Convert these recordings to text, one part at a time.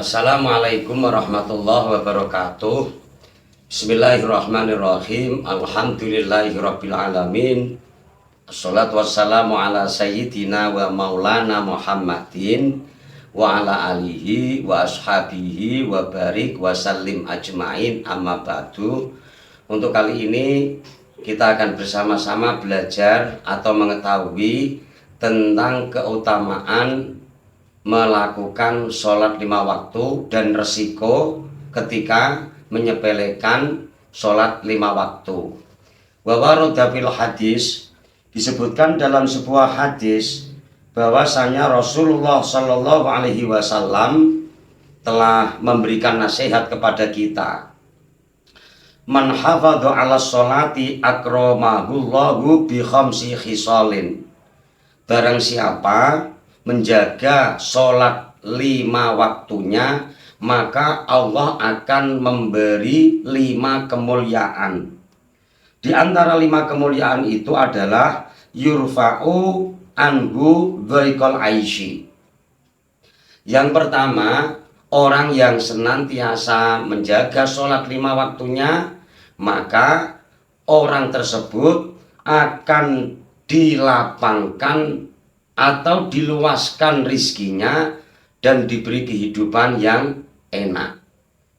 Assalamualaikum warahmatullahi wabarakatuh. Bismillahirrahmanirrahim. Alhamdulillahirabbil alamin. Assalatu wassalamu ala sayyidina wa maulana Muhammadin wa ala alihi wa ashabihi wa barik wa sallim ajmain, amma ba'du. Untuk kali ini kita akan bersama-sama belajar atau mengetahui tentang keutamaan melakukan sholat 5 waktu dan resiko ketika menyepelekan sholat 5 waktu. Wa warada fil hadis, disebutkan dalam sebuah hadis bahwasanya Rasulullah Shallallahu Alaihi Wasallam telah memberikan nasihat kepada kita. Man hafadha ala sholati akramahullahu bi khamsi khisalin. Barang siapa menjaga sholat 5 waktunya, maka Allah akan memberi 5 kemuliaan. Di antara 5 kemuliaan itu adalah yurfa'u anhu dhaikal aishi. Yang pertama, orang yang senantiasa menjaga sholat 5 waktunya, maka orang tersebut akan dilapangkan atau diluaskan rizkinya dan diberi kehidupan yang enak.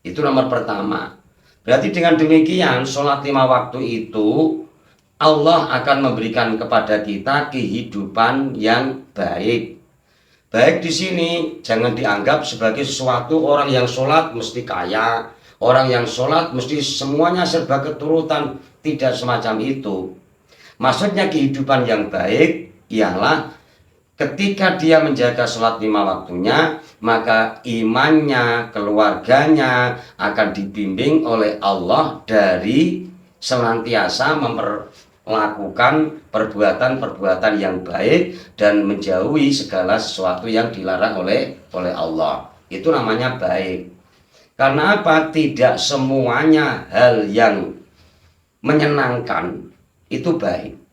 Itu nomor pertama. Berarti dengan demikian sholat 5 waktu itu Allah akan memberikan kepada kita kehidupan yang baik. Baik di sini jangan dianggap sebagai sesuatu orang yang sholat mesti kaya, orang yang sholat mesti semuanya serba keturutan. Tidak semacam itu. Maksudnya kehidupan yang baik ialah ketika dia menjaga sholat 5 waktunya, maka imannya, keluarganya akan dibimbing oleh Allah dari senantiasa melakukan perbuatan-perbuatan yang baik dan menjauhi segala sesuatu yang dilarang oleh Allah. Itu namanya baik. Karena apa? Tidak semuanya hal yang menyenangkan itu baik.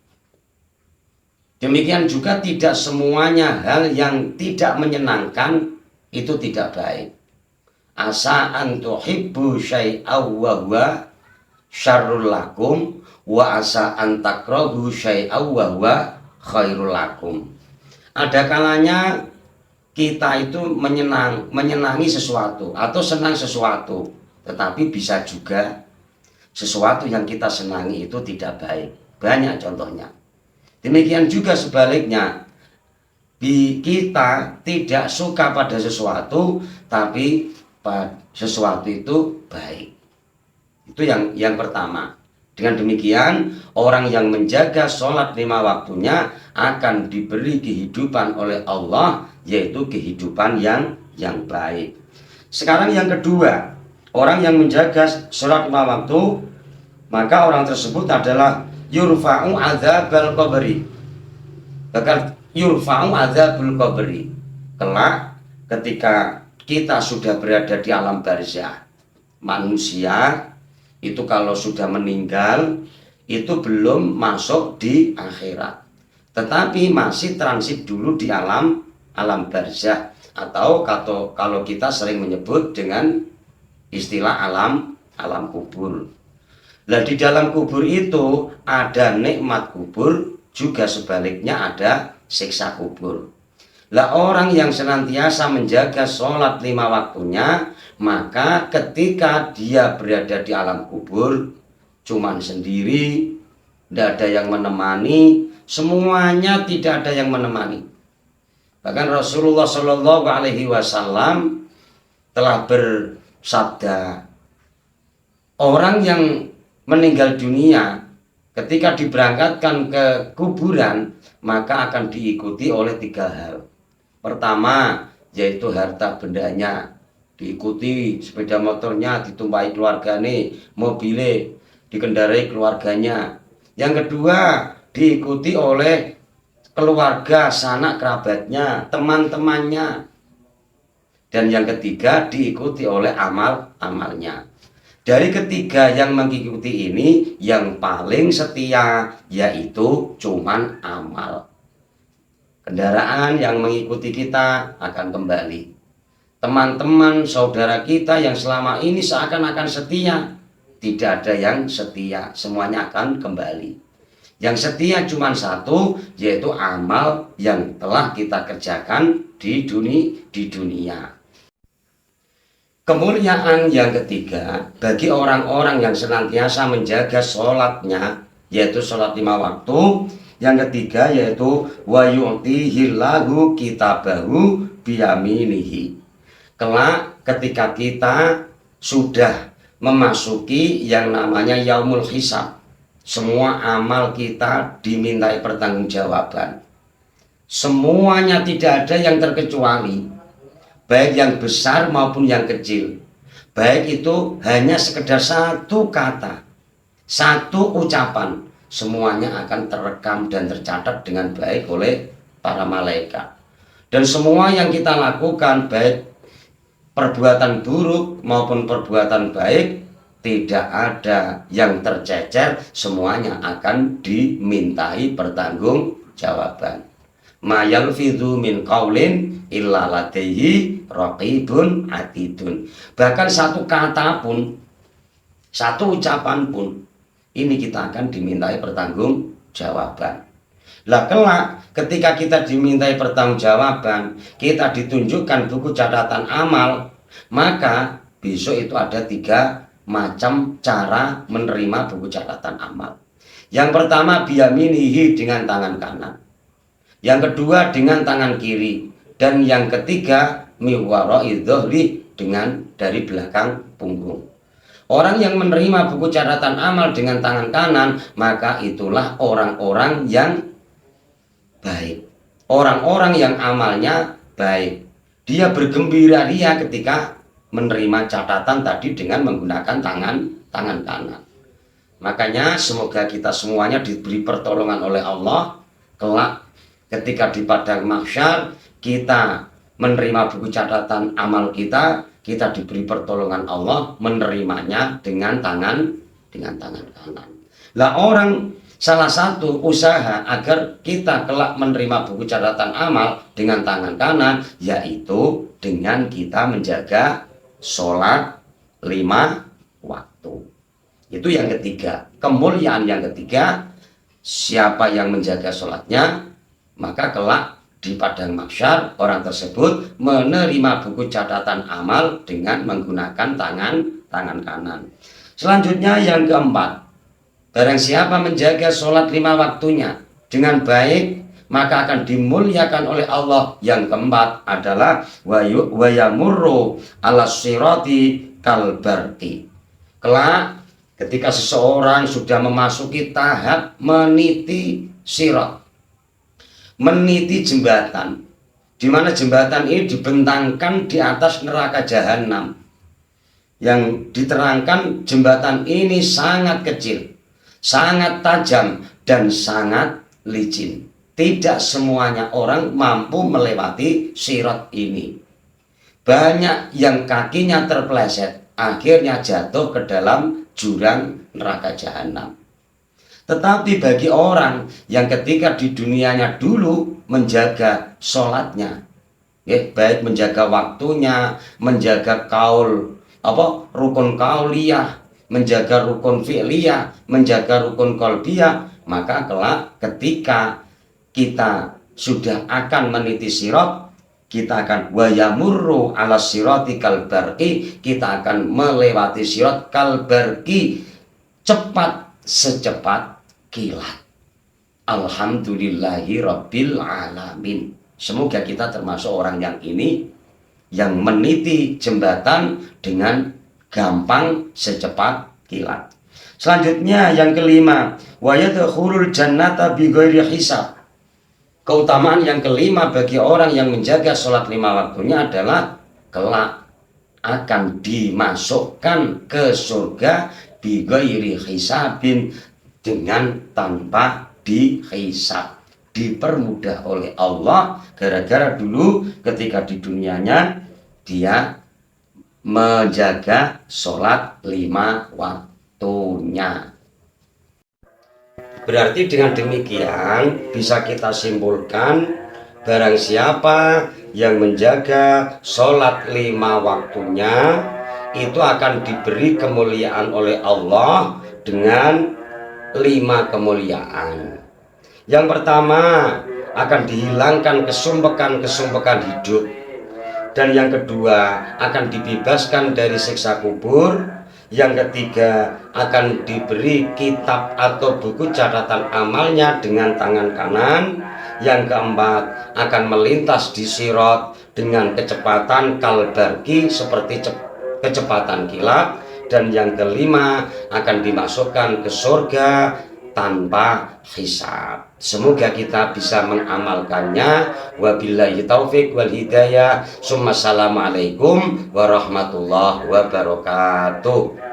Demikian juga tidak semuanya hal yang tidak menyenangkan itu tidak baik. Asa an tuhibbu syai'aw wa huwa syarrul lakum wa asa an takrahu syai'aw wa huwa khairul lakum. Ada kalanya kita itu menyenangi sesuatu atau senang sesuatu, tetapi bisa juga sesuatu yang kita senangi itu tidak baik. Banyak contohnya. Demikian juga sebaliknya, kita tidak suka pada sesuatu, tapi sesuatu itu baik. Itu yang pertama. Dengan demikian, orang yang menjaga sholat 5 waktunya akan diberi kehidupan oleh Allah, yaitu kehidupan yang baik. Sekarang yang kedua, orang yang menjaga sholat 5 waktu, maka orang tersebut adalah yurfa'u adzabal qabri. Bahkan yurfa'u adzabul qabri. Kelak ketika kita sudah berada di alam barzah, manusia itu kalau sudah meninggal itu belum masuk di akhirat, tetapi masih transit dulu di alam barzah, atau kalau kita sering menyebut dengan istilah alam kubur. Nah, di dalam kubur itu ada nikmat kubur, juga sebaliknya ada siksa kubur. Lah, orang yang senantiasa menjaga sholat 5 waktunya, maka ketika dia berada di alam kubur, cuman sendiri, tidak ada yang menemani, semuanya tidak ada yang menemani. Bahkan Rasulullah Shallallahu Alaihi Wasallam telah bersabda, orang yang meninggal dunia ketika diberangkatkan ke kuburan maka akan diikuti oleh 3 hal. Pertama, yaitu harta bendanya, diikuti sepeda motornya ditumpahi keluarganya, mobilnya dikendarai keluarganya. Yang kedua, diikuti oleh keluarga, sanak kerabatnya, teman-temannya. Dan yang ketiga, diikuti oleh amal-amalnya. Dari ketiga yang mengikuti ini, yang paling setia yaitu cuman amal. Kendaraan yang mengikuti kita akan kembali. teman-teman saudara kita yang selama ini seakan-akan setia, tidak ada yang setia, semuanya akan kembali. Yang setia cuma satu, yaitu amal yang telah kita kerjakan di dunia. Kemuliaan yang ketiga, bagi orang-orang yang senantiasa menjaga sholatnya, yaitu sholat 5 waktu. Yang ketiga yaitu wa yu'tihillahu kitabahu biyaminihi. Kelak ketika kita sudah memasuki yang namanya yaumul hisab, semua amal kita dimintai pertanggungjawaban. Semuanya tidak ada yang terkecuali, baik yang besar maupun yang kecil. Baik itu hanya sekedar satu kata, satu ucapan, semuanya akan terekam dan tercatat dengan baik oleh para malaikat. Dan semua yang kita lakukan, baik perbuatan buruk maupun perbuatan baik, tidak ada yang tercecer, semuanya akan dimintai pertanggungjawaban. Ma yalfidhu min qaulin illa ladaihi raqibun atidun. Bahkan satu kata pun, satu ucapan pun, ini kita akan dimintai pertanggungjawaban. Lah kelak ketika kita dimintai pertanggungjawaban, kita ditunjukkan buku catatan amal, maka besok itu ada 3 macam cara menerima buku catatan amal. Yang pertama biyaminihi, dengan tangan kanan. Yang kedua dengan tangan kiri, dan yang ketiga miwara'i dhahri, dengan dari belakang punggung. Orang yang menerima buku catatan amal dengan tangan kanan, maka itulah orang-orang yang baik, orang-orang yang amalnya baik. Dia bergembira ria ketika menerima catatan tadi dengan menggunakan tangan kanan. Makanya semoga kita semuanya diberi pertolongan oleh Allah, kelak ketika di padang mahsyar kita menerima buku catatan amal kita diberi pertolongan Allah menerimanya dengan tangan kanan. Lah salah satu usaha agar kita kelak menerima buku catatan amal dengan tangan kanan, yaitu dengan kita menjaga sholat 5 waktu. Itu yang ketiga. Kemuliaan yang ketiga, siapa yang menjaga sholatnya, maka kelak di padang mahsyar orang tersebut menerima buku catatan amal dengan menggunakan tangan kanan. Selanjutnya yang keempat, barang siapa menjaga sholat 5 waktunya dengan baik, maka akan dimuliakan oleh Allah. Yang keempat adalah wa yamurru ala sirati kalbarqi. Kelak ketika seseorang sudah memasuki tahap meniti sirat, meniti jembatan, di mana jembatan ini dibentangkan di atas neraka jahanam, yang diterangkan jembatan ini sangat kecil, sangat tajam, dan sangat licin. Tidak semuanya orang mampu melewati sirat ini. Banyak yang kakinya terpeleset, akhirnya jatuh ke dalam jurang neraka jahanam. Tetapi bagi orang yang ketika di dunianya dulu menjaga sholatnya, baik menjaga waktunya, menjaga rukun kauliyah, menjaga rukun fi'liyah, menjaga rukun qalbiyah, maka kelak ketika kita sudah akan meniti sirat, kita akan wa yamurru ala sirati kalbarqi, kita akan melewati sirat kalbarqi, cepat secepat kilat. Alhamdulillahi rabbil alamin. Semoga kita termasuk orang yang ini, yang meniti jembatan dengan gampang secepat kilat. Selanjutnya yang kelima, wa yadkhulul jannata bighairi hisab. Keutamaan yang kelima bagi orang yang menjaga sholat 5 waktunya adalah kelak akan dimasukkan ke surga bighairi hisabin, dengan tanpa dihisab, dipermudah oleh Allah gara-gara dulu ketika di dunianya dia menjaga sholat 5 waktunya. Berarti dengan demikian bisa kita simpulkan Barang siapa yang menjaga sholat 5 waktunya, itu akan diberi kemuliaan oleh Allah dengan 5 kemuliaan. Yang pertama, akan dihilangkan kesumpekan hidup. Dan yang kedua, akan dibebaskan dari siksa kubur. Yang ketiga, akan diberi kitab atau buku catatan amalnya dengan tangan kanan. Yang keempat, akan melintas di sirat dengan kecepatan kalbarki seperti kecepatan kilat. Dan yang kelima, akan dimasukkan ke surga tanpa hisab. Semoga kita bisa mengamalkannya. Wabillahi taufik wal hidayah. Assalamualaikum warahmatullahi wabarakatuh.